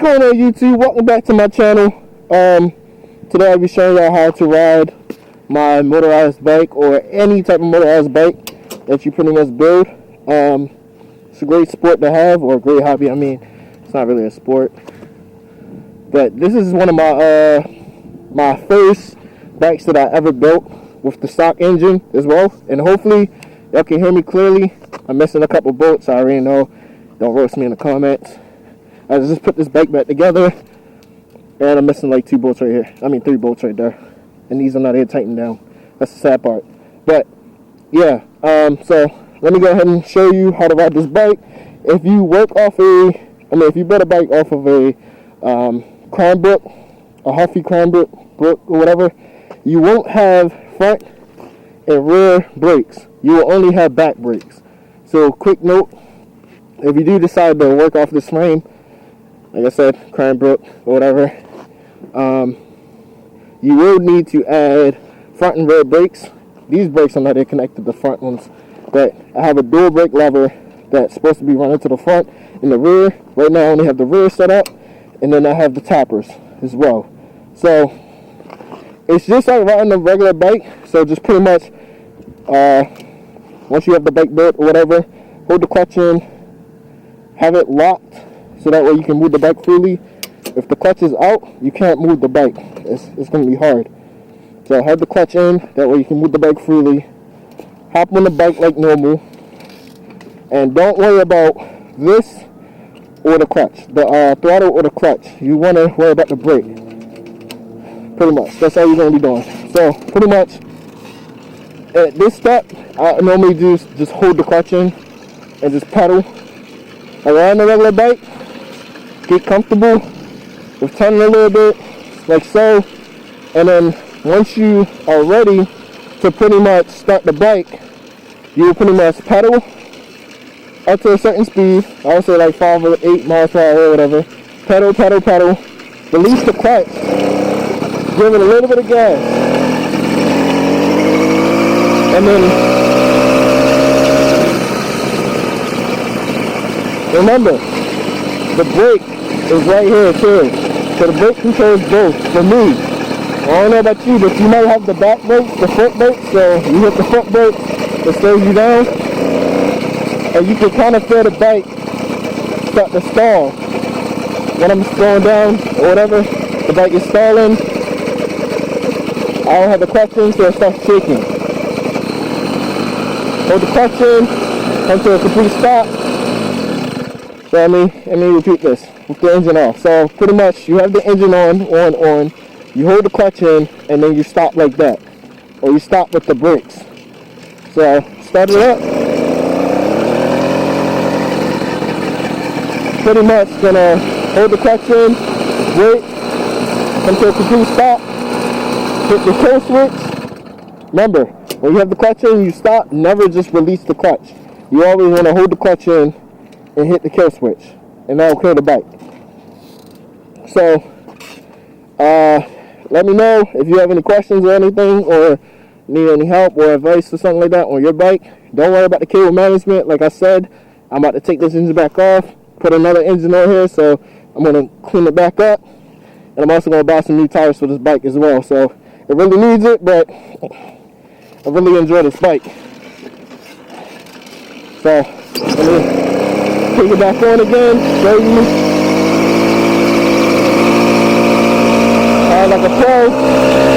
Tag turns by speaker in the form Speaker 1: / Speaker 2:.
Speaker 1: going on, YouTube? Welcome back to my channel. Today I'll be showing y'all how to ride my motorized bike, or any type of motorized bike that you pretty much build. It's a great sport to have, or a great hobby. I mean, it's not really a sport, but this is one of my first bikes that I ever built with the stock engine as well. And hopefully y'all can hear me clearly. I'm missing a couple bolts, I already know. Don't roast me in the comments. I just put this bike back together, and I'm missing like 2 bolts right here. I mean 3 bolts right there, and these are not even tightened down. That's the sad part. But yeah, so let me go ahead and show you how to ride this bike. If you work off if you build a bike off of a Cranbrook, a Huffy Cranbrook or whatever, you won't have front and rear brakes. You will only have back brakes. So quick note, if you do decide to work off this frame, like I said, Cranbrook or whatever, you will need to add front and rear brakes. These brakes are not connected to the front ones, but I have a dual brake lever that's supposed to be running to the front and the rear. Right now I only have the rear set up, and then I have the tappers as well. So it's just like riding a regular bike. So just pretty much, once you have the bike built or whatever, hold the clutch in, have it locked, so that way you can move the bike freely. If the clutch is out, you can't move the bike. It's going to be hard. So have the clutch in, that way you can move the bike freely. Hop on the bike like normal. And don't worry about this or the clutch, the throttle or the clutch. You want to worry about the brake. Pretty much. That's all you're going to be doing. So pretty much, at this step, I normally do just hold the clutch in and just pedal around the regular bike. Get comfortable with turning a little bit, like so, and then once you are ready to pretty much start the bike, you will pretty much pedal up to a certain speed. I would say like 5 or 8 miles per hour or whatever. Pedal, pedal, pedal. Release the clutch. Give it a little bit of gas. And then remember, the brake is right here too. So the brake controls both for me. I don't know about you, but you might have the back brakes, the front brakes. So you hit the front brake, it slows you down. And you can kind of feel the bike start to stall. When I'm slowing down or whatever, the bike is stalling. I don't have the clutch in, so it starts shaking. Hold the clutch in, come to a complete stop. So let me repeat this with the engine off. So pretty much you have the engine on. You hold the clutch in, and then you stop like that, or you stop with the brakes. So start it up. Pretty much gonna hold the clutch in, brake, come to a complete stop, hit the kill switch. Remember, when you have the clutch in, you stop. Never just release the clutch. You always want to hold the clutch in and hit the kill switch, and that'll kill the bike. So let me know if you have any questions or anything, or need any help or advice or something like that on your bike. Don't worry about the cable management. Like I said, I'm about to take this engine back off, put another engine on here, so I'm going to clean it back up, and I'm also going to buy some new tires for this bike as well. So it really needs it, but I really enjoy this bike. So let me take it back on again, show you like a pro.